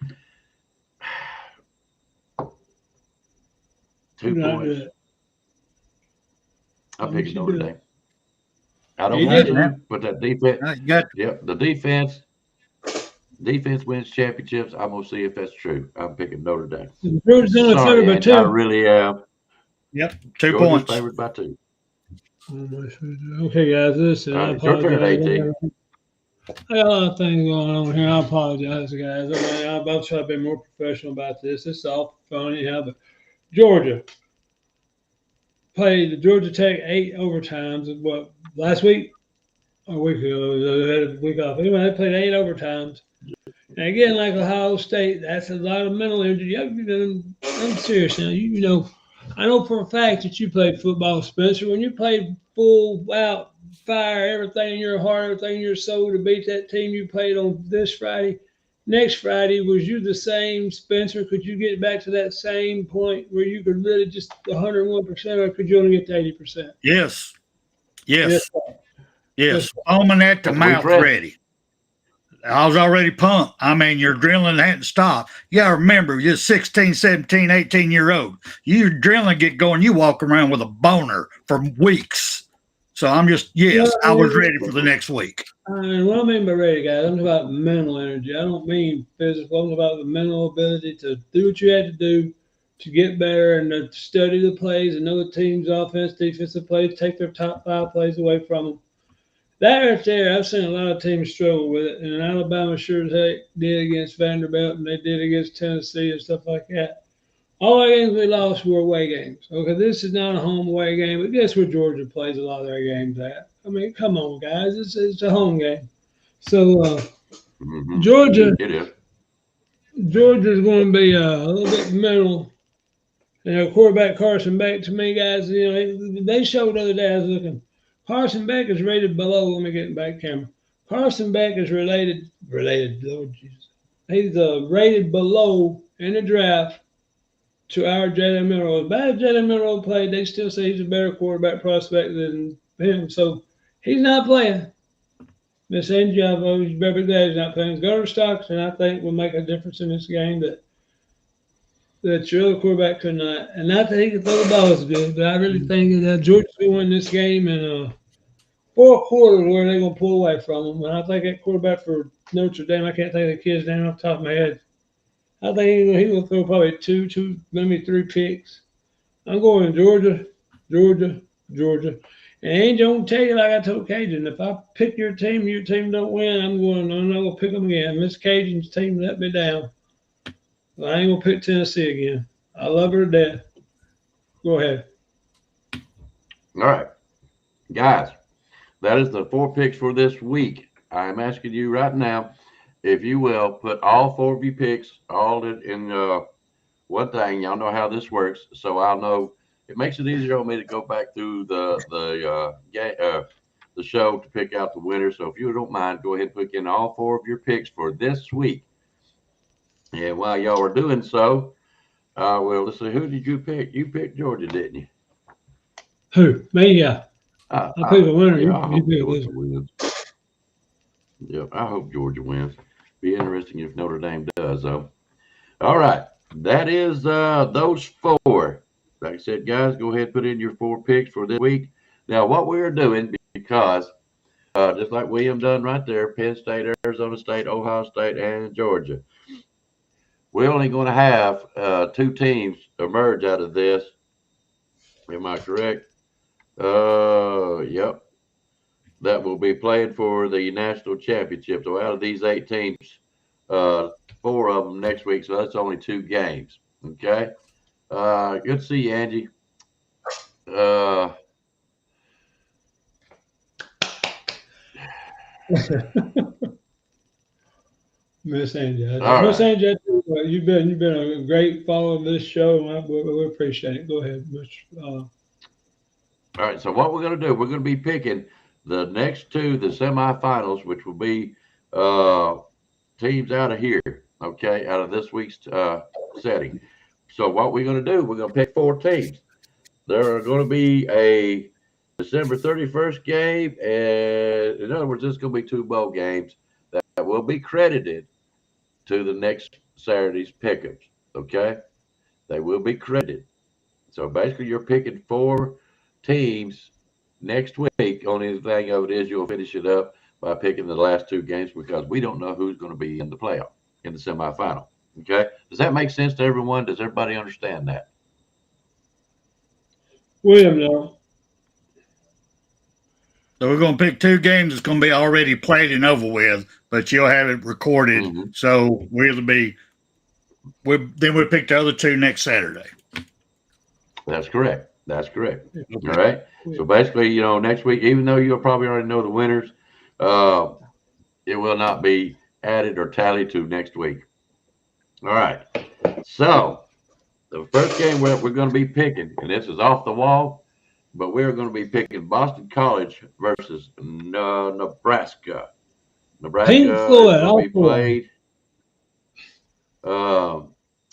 2 points. I'm picking Notre Dame. I don't want to, but that defense. Yep, the defense wins championships. I'm gonna see if that's true. I'm picking Notre Dame. Georgia's only favored by 2. I really am. Yep, 2 Georgia's points. favored by 2. Okay, guys, listen. I apologize. I got a lot of things going on here. I apologize, guys. I'll try to be more professional about this. It's all fun anyhow, but Georgia played Georgia Tech 8 overtimes. What, last week? Or a week ago? They had a week off. Anyway, they played 8 overtimes. And again, like Ohio State, that's a lot of mental energy. I'm serious now. You know, I know for a fact that you played football, Spencer. When you played full out, fire, everything in your heart, everything in your soul to beat that team you played on this Friday, next Friday, was you the same, Spencer? Could you get back to that same point where you could really just 101%, or could you only get to 80%? Yes. Foaming at the mouth ready. I was already pumped. I mean, your adrenaline hadn't stopped. You gotta remember, you're 16, 17, 18-year-old. Your adrenaline get going, you walk around with a boner for weeks. So I'm just, I was ready for the next week. And what I mean by ready, guys, I'm talking about mental energy. I don't mean physical. I'm talking about the mental ability to do what you had to do to get better and to study the plays and know the team's offense, defensive plays, take their top 5 plays away from them. That right there, I've seen a lot of teams struggle with it, and Alabama sure as heck did against Vanderbilt, and they did against Tennessee and stuff like that. All our games we lost were away games. Okay, this is not a home away game, but guess where Georgia plays a lot of their games at? I mean, come on, guys, it's a home game. So Georgia's going to be a little bit mental. And quarterback Carson Beck, to me, guys, they showed the other day. I was looking. Carson Beck is rated below. Let me get back camera. Carson Beck is related. Lord Jesus, he's rated below in the draft to our Jalen Milroe. As bad as Jalen Milroe played, they still say he's a better quarterback prospect than him. So he's not playing. Miss Angie, I've always better glad he's not playing. Gunner Stockton, I think, will make a difference in this game that your other quarterback could not. And not that he can throw the ball as good, but I really think that Georgia's going to win this game in 4 quarters where they're going to pull away from them. And I think that quarterback for Notre Dame, I can't think of the kid's name off the top of my head. I think he will throw probably 2, maybe 3 picks. I'm going Georgia. And Angie, I'm going to tell you like I told Cajun, if I pick your team don't win, I'm not going to pick them again. Miss Cajun's team let me down. I ain't going to pick Tennessee again. I love her to death. Go ahead. All right. Guys, that is the 4 picks for this week. I'm asking you right now, if you will, put all 4 of your picks all in one thing. Y'all know how this works, so I'll know. It makes it easier on me to go back through the show to pick out the winner. So if you don't mind, go ahead and put in all 4 of your picks for this week. And while y'all are doing so, well, let's see, who did you pick? You picked Georgia, didn't you? Who? Me, yeah. I pick the winner. Yeah, I You hope pick Georgia this. wins. Yep, I hope Georgia wins. Be interesting if Notre Dame does, though. All right, that is those four. Like I said, guys, go ahead and put in your 4 picks for this week. Now, what we're doing, because just like William done right there, Penn State, Arizona State, Ohio State, and Georgia, we're only going to have 2 teams emerge out of this. Am I correct? Yep. That will be playing for the national championship. So out of these 8 teams, 4 of them next week. So that's only 2 games. Okay. Good to see you, Angie. Miss Angie. All Miss right. Angie, you've been a great follower of this show, and we appreciate it. Go ahead, Mr. All right. So what we're going to do, we're going to be picking the next 2, the semifinals, which will be teams out of here. Okay, out of this week's setting. So what we're going to do, we're going to pick 4 teams. There are going to be a December 31st game, and in other words, there's going to be 2 bowl games that will be credited to the next Saturday's pickups. Okay, they will be credited. So basically, you're picking 4 teams next week. Only thing of it is you'll finish it up by picking the last 2 games because we don't know who's going to be in the playoff, in the semifinal. Okay, does that make sense to everyone? Does everybody understand that? William, no. So we're going to pick 2 games that's going to be already played and over with, but you'll have it recorded. Mm-hmm. So we'll pick the other 2 next Saturday. That's correct. That's correct. Okay. All right. So basically, next week, even though you'll probably already know the winners, it will not be added or tallied to next week. All right. So the first game we're going to be picking, and this is off the wall, but we're going to be picking Boston College versus Nebraska. Nebraska Pink is Floyd, going to be all played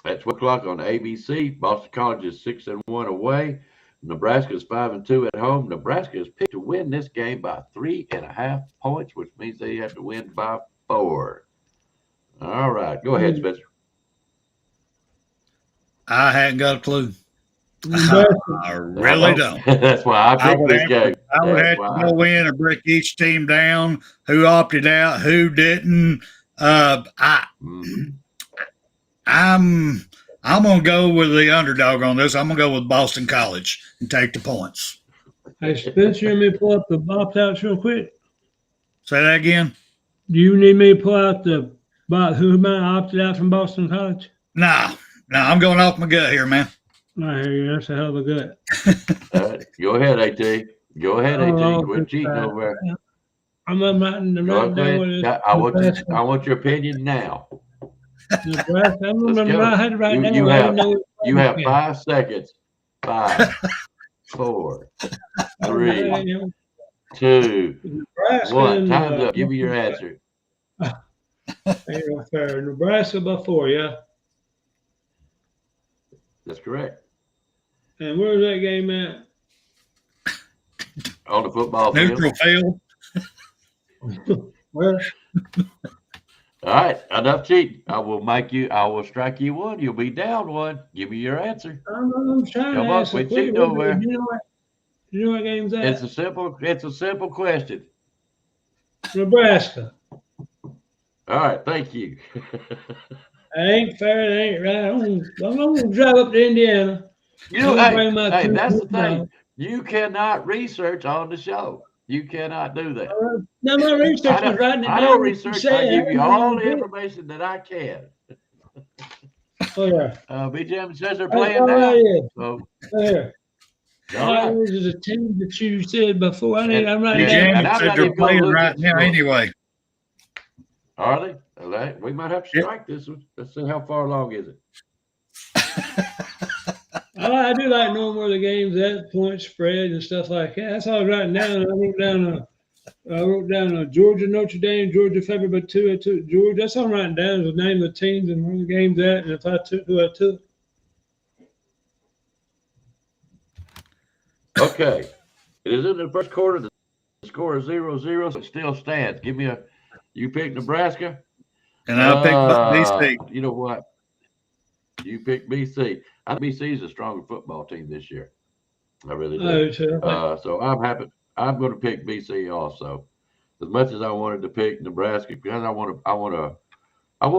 at 12 o'clock on ABC. Boston College is 6-1 away. Nebraska is 5-2 at home. Nebraska is picked to win this game by 3.5 points, which means they have to win by 4. All right, go ahead, Spencer. I hadn't got a clue. I really don't. That's why I picked this game. I would have to go in and break each team down, who opted out, who didn't. I'm gonna go with the underdog on this. I'm gonna go with Boston College and take the points. Hey, Spencer, let me pull up the opt-outs real quick. Say that again. Do you need me to pull out who might opted out from Boston College? No, I'm going off my gut here, man. I hear you. That's a hell of a gut. All right, go ahead, AT. Go ahead, AT. Quit cheating over there. I'm writing down what it is. I want your opinion now. Nebraska. I remember I had to write down. You have 5 seconds. 5, 4, 3, 2, 1. Time's up. Give me your answer. Ain't no fair. Nebraska by 4, yeah. That's correct. And where's that game at? On the football field. Neutral field. Where? All right, enough cheating. I will strike you 1. You'll be down 1. Give me your answer. I'm trying Come to on, answer. quit cheating over there. You know what game's that? It's a simple question. Nebraska. All right, thank you. That ain't fair. That ain't right. I'm gonna drive up to Indiana. Hey, that's the thing. You cannot research on the show. You cannot do that. No, my research is writing it down. I don't research. I give you all the information that I can. Oh, yeah. BJ says they're playing now. So, there. All right. There's a team that you said before. I'm writing BJ down. said they're playing right now anyway. Are they? All right. We might have to strike this one. Let's see how far along is it. I do like knowing where the game's at, point spread and stuff like that. That's all I was writing down. I wrote down Georgia, Notre Dame, Georgia favored by 2 at 2. Georgia. That's all I'm writing down is the name of the teams and where the game's at, and if I took who I took. Okay. It is in the first quarter. The score is 0-0, so it still stands. You pick Nebraska. And I'll pick BC. You know what? You pick BC. I think BC is a stronger football team this year. I really do. So I'm happy. I'm going to pick BC also. As much as I wanted to pick Nebraska, because I want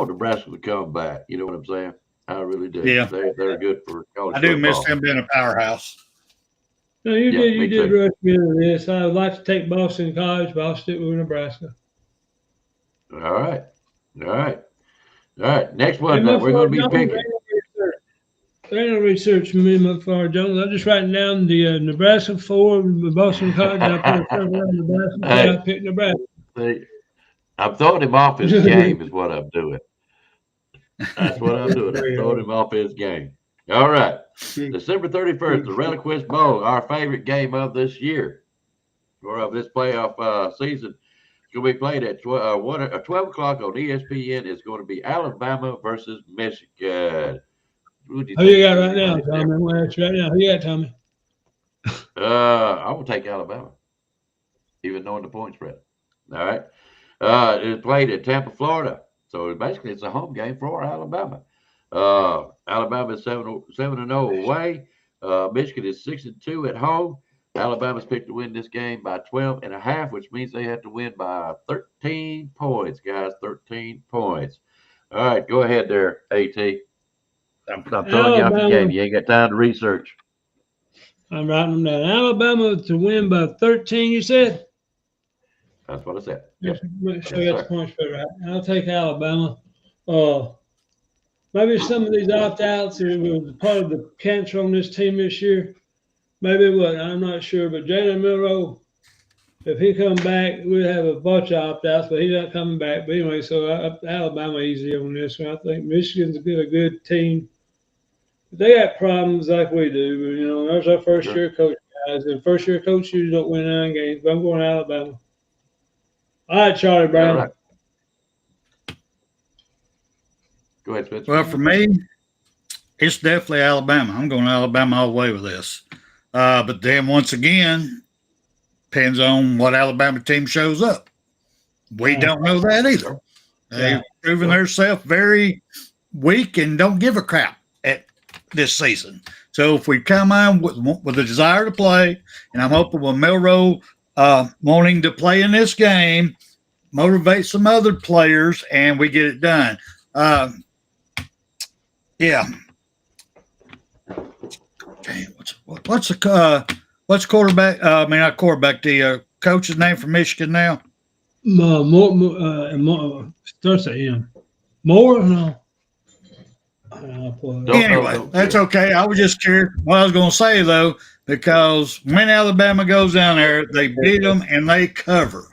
Nebraska to come back. You know what I'm saying? I really do. Yeah. They're good for college I do football. miss them being a powerhouse. No, you did rush me into this. I would like to take Boston College, but I'll stick with Nebraska. All right. Next one that we're going to be picking. There ain't no research from me, McFarland Jones. I'm just writing down the Nebraska 4, Boston College. I picked Nebraska. See, I'm throwing him off his game is what I'm doing. That's what I'm doing. I'm throwing him off his game. All right. December 31st, the Reliquist Bowl, our favorite game of this year, or of this playoff season. It's going to be played at 12 o'clock on ESPN. It's going to be Alabama versus Michigan. Who you got right now, Tommy? I'm going to ask you right now. Who you got, Tommy? I will take Alabama, even knowing the point spread. All right. It's played in Tampa, Florida. So basically, it's a home game for Alabama. Alabama is 7-0 away. Michigan is 6-2 at home. Alabama's picked to win this game by 12.5, which means they have to win by 13 points, guys. 13 points. All right, go ahead there, AT. I'm throwing you off the game. You ain't got time to research. I'm writing them down. Alabama to win by 13, you said? That's what I said. Yep. Make sure you got the points spread right. I'll take Alabama. Maybe some of these opt-outs were part of the cancer on this team this year. Maybe it wasn't. I'm not sure. But Jalen Milroe, if he come back, we'd have a bunch of opt-outs, but he's not coming back. But anyway, so Alabama easy on this one. I think Michigan's a good team. But they got problems like we do. But, you know, there's our first-year coach, guys. And first-year coach usually don't win 9 games. But I'm going to Alabama. All right, Charlie Brown. Right. Go ahead, Spencer. Well, for me, it's definitely Alabama. I'm going Alabama all the way with this. But then once again, depends on what Alabama team shows up. We don't know that either. They've proven themselves very weak and don't give a crap at this season. So if we come on with a desire to play, and I'm hoping with Milroe wanting to play in this game, motivate some other players, and we get it done. Yeah. What's quarterback? Not quarterback. The coach's name for Michigan now. Starts at M. Moore? No. Anyway, that's okay. I was just curious what I was going to say, though, because when Alabama goes down there, they beat them and they cover.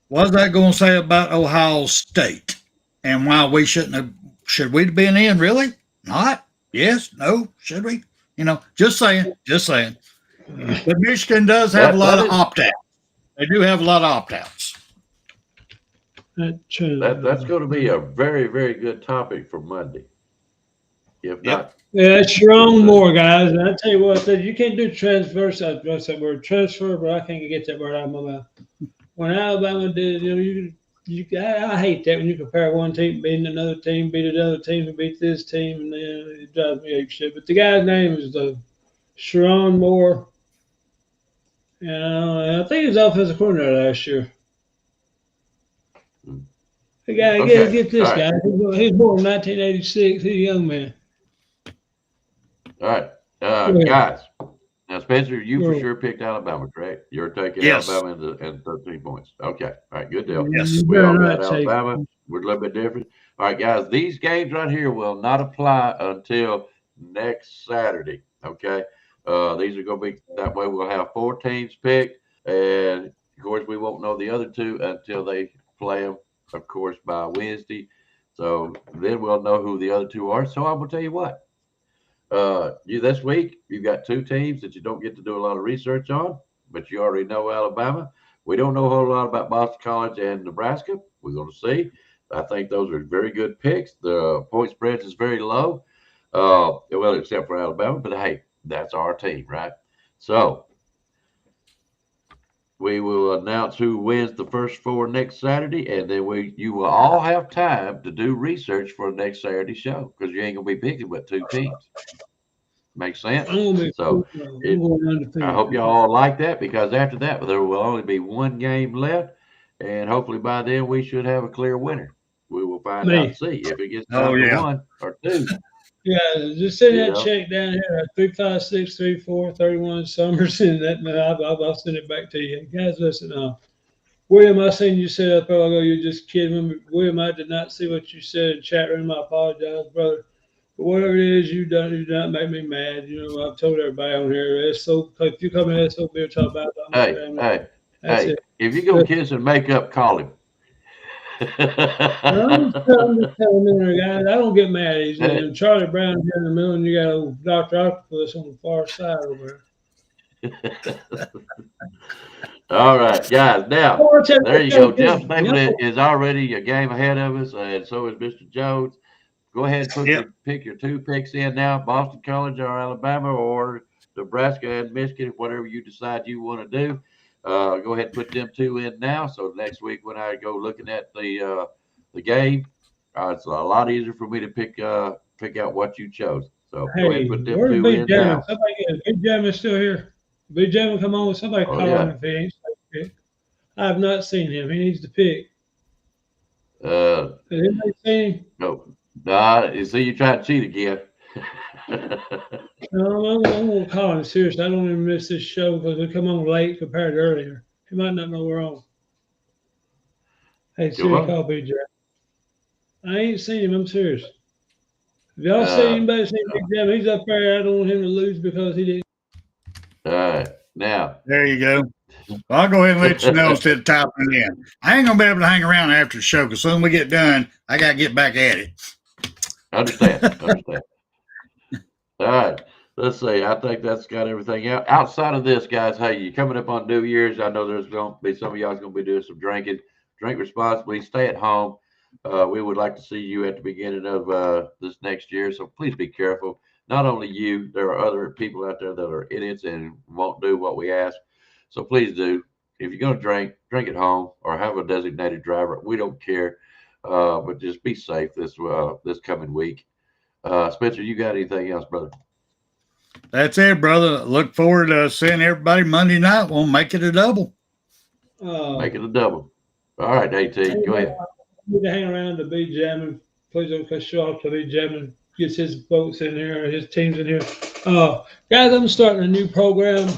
What's that going to say about Ohio State and why we shouldn't have? Should we have been in? Really? Not? Yes? No? Should we? You know, just saying. But Michigan does have a lot of opt-outs. They do have a lot of opt-outs. That's going to be a very, very good topic for Monday. If not. Yeah, it's Sharon Moore, guys. And I tell you what, you can't do transfer. I lost that word transfer, but I can't get that word out of my mouth. When Alabama did, I hate that when you compare one team beating another team, beat another team, and beat this team, and then it drives me ape shit. But the guy's name is Sharon Moore. And I think he was offensive coordinator last year. The guy, get this guy. He's born in 1986. He's a young man. All right. Guys. Now, Spencer, you for sure picked Alabama, correct? You're taking Alabama and 13 points. Okay. All right. Good deal. Yes. We all got Alabama. We're a little bit different. All right, guys. These games right here will not apply until next Saturday. Okay. These are going to be that way. We'll have 4 teams picked. And, of course, we won't know the other 2 until they play them, of course, by Wednesday. So then we'll know who the other 2 are. So I will tell you what. This week, you've got 2 teams that you don't get to do a lot of research on, but you already know Alabama. We don't know a whole lot about Boston College and Nebraska. We're going to see. I think those are very good picks. The point spread is very low, well, except for Alabama. But, hey, that's our team, right? So we will announce who wins the first 4 next Saturday, and then you will all have time to do research for the next Saturday show because you ain't gonna be picking but 2 teams. Makes sense? So I hope y'all all like that, because after that there will only be 1 game left, and hopefully by then we should have a clear winner. We will find out and see if it gets down to 1 or 2. Yeah, just send that check down here at 3563431 Summers, and I'll send it back to you. Guys, listen, William, I seen you said up ago you're just kidding me. William, I did not see what you said in chat room. I apologize, brother. But whatever it is you done, you do not make me mad. You know, I've told everybody on here, if you come in SOB and talk about Hey, if you go kiss and make up, call him. I'm just telling you, guys, I don't get mad easily. And Charlie Brown here in the middle, and you got old Dr. Octopus on the far side over there. All right, guys. Now, there you go. Jeff Stapleton is already a game ahead of us, and so is Mr. Jones. Go ahead and pick your 2 picks in now, Boston College or Alabama or Nebraska and Michigan, whatever you decide you want to do. Go ahead and put them 2 in now. So next week when I go looking at the game, it's a lot easier for me to pick out what you chose. So go ahead and put them 2 in now. Big Jam is still here. Big Jam, come on. Somebody call him if he ain't pick. I have not seen him. He needs to pick. Has anybody seen him? No. Nah, you see, you try to cheat again. No, I'm going to call him. Seriously, I don't even miss this show because we come on late compared to earlier. He might not know we're on. Hey, Siri, call BJ. I ain't seen him. I'm serious. If y'all see anybody see Big Jam, he's up there. I don't want him to lose because he didn't. All right. Now. There you go. I'll go ahead and let you know instead of typing it in. I ain't going to be able to hang around after the show because soon we get done, I got to get back at it. Understand. All right. Let's see. I think that's got everything out. Outside of this, guys, hey, you coming up on New Year's. I know there's going to be some of y'all's going to be doing some drinking. Drink responsibly. Stay at home. We would like to see you at the beginning of this next year, so please be careful. Not only you, there are other people out there that are idiots and won't do what we ask. So please do. If you're going to drink at home or have a designated driver. We don't care, but just be safe this coming week. Spencer, you got anything else, brother? That's it, brother. Look forward to seeing everybody Monday night. We'll make it a double. Make it a double. All right, AT, go ahead. I need to hang around to be jamming. Please don't cut you off to be jamming. Gets his folks in here, his teams in here. Guys, I'm starting a new program.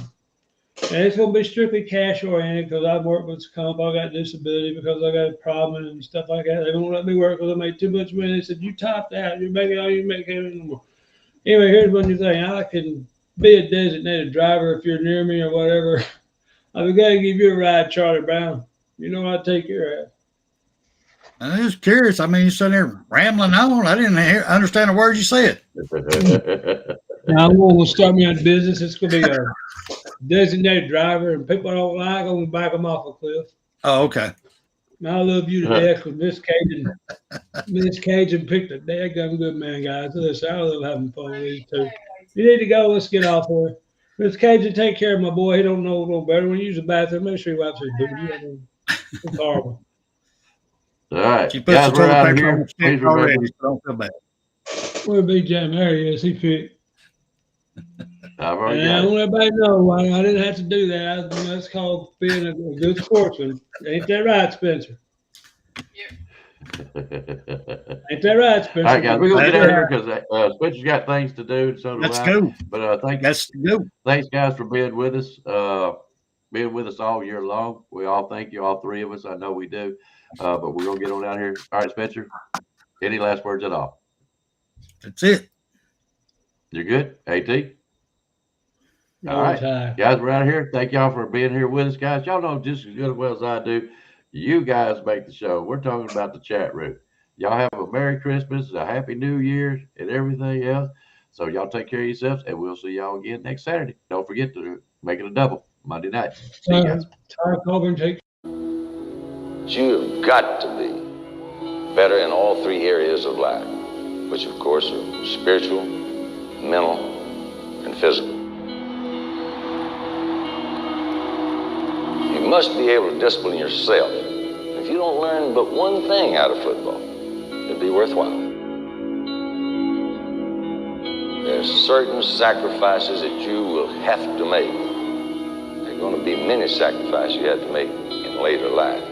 And it's going to be strictly cash oriented because I work with comp. I got disability because I got a problem and stuff like that. They won't let me work because I make too much money. They said, you topped out. You're making all you make anymore. Anyway, here's one new thing. I can be a designated driver if you're near me or whatever. I've got to give you a ride, Charlie Brown. You know I'll take your ass. I'm just curious. I mean, you're sitting there rambling on. I didn't understand a word you said. Now, I'm going to start me on business. It's going to be a designated driver, and people don't like, I'm going to back them off a cliff. Oh, okay. I love you to death with Miss Cajun picked a daggum good man, guys. Listen, I love having fun with these two. You need to go. Let's get off here. Miss Cajun, take care of my boy. He don't know no better. When you use the bathroom, make sure he wipes his booty. It's horrible. All right. She puts the toilet paper on the stick already, so don't feel bad. Where'd be Jam? There he is. He picked. I want everybody to know I didn't have to do that. That's called being a good sportsman. Ain't that right, Spencer? Ain't that right, Spencer? All right, guys, we're going to get out of here because Spencer's got things to do. And so do Let's I. go. But thanks, guys, for being with us. Being with us all year long. We all thank you, all 3 of us. I know we do. But we're going to get on out here. All right, Spencer, any last words at all? That's it. You're good? AT? All right, guys, we're out of here. Thank y'all for being here with us, guys. Y'all know just as good as well as I do. You guys make the show. We're talking about the chat room. Y'all have a Merry Christmas, a Happy New Year, and everything else. So y'all take care of yourselves, and we'll see y'all again next Saturday. Don't forget to make it a double Monday night. See you guys. You've got to be better in all 3 areas of life, which of course are spiritual, mental, and physical. must be able to discipline yourself. If you don't learn but one thing out of football, it'd be worthwhile. There's certain sacrifices that you will have to make. There are going to be many sacrifices you have to make in later life.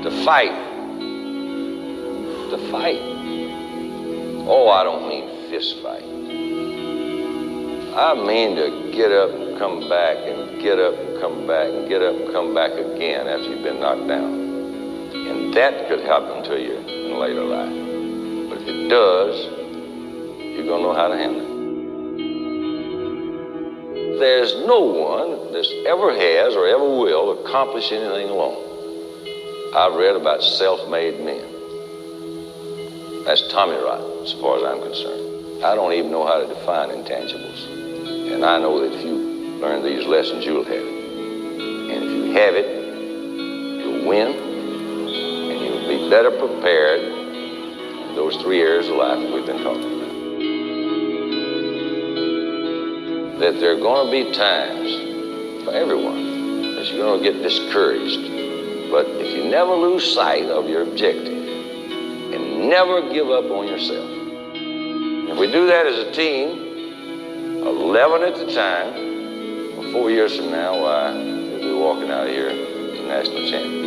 To fight. Oh, I don't mean fist fight. I mean to get up and come back and get up and come back and get up and come back again after you've been knocked down. And that could happen to you in later life. But if it does, you're going to know how to handle it. There's no one that ever has or ever will accomplish anything alone. I've read about self-made men. That's Tommy Rot, as far as I'm concerned. I don't even know how to define intangibles. And I know that if you learn these lessons, you'll have it. And if you have it, you'll win, and you'll be better prepared in those 3 areas of life that we've been talking about. That there are going to be times for everyone that you're going to get discouraged. But if you never lose sight of your objective and never give up on yourself, if we do that as a team, 11 at the time, 4 years from now, why, we'll be walking out of here the national champion.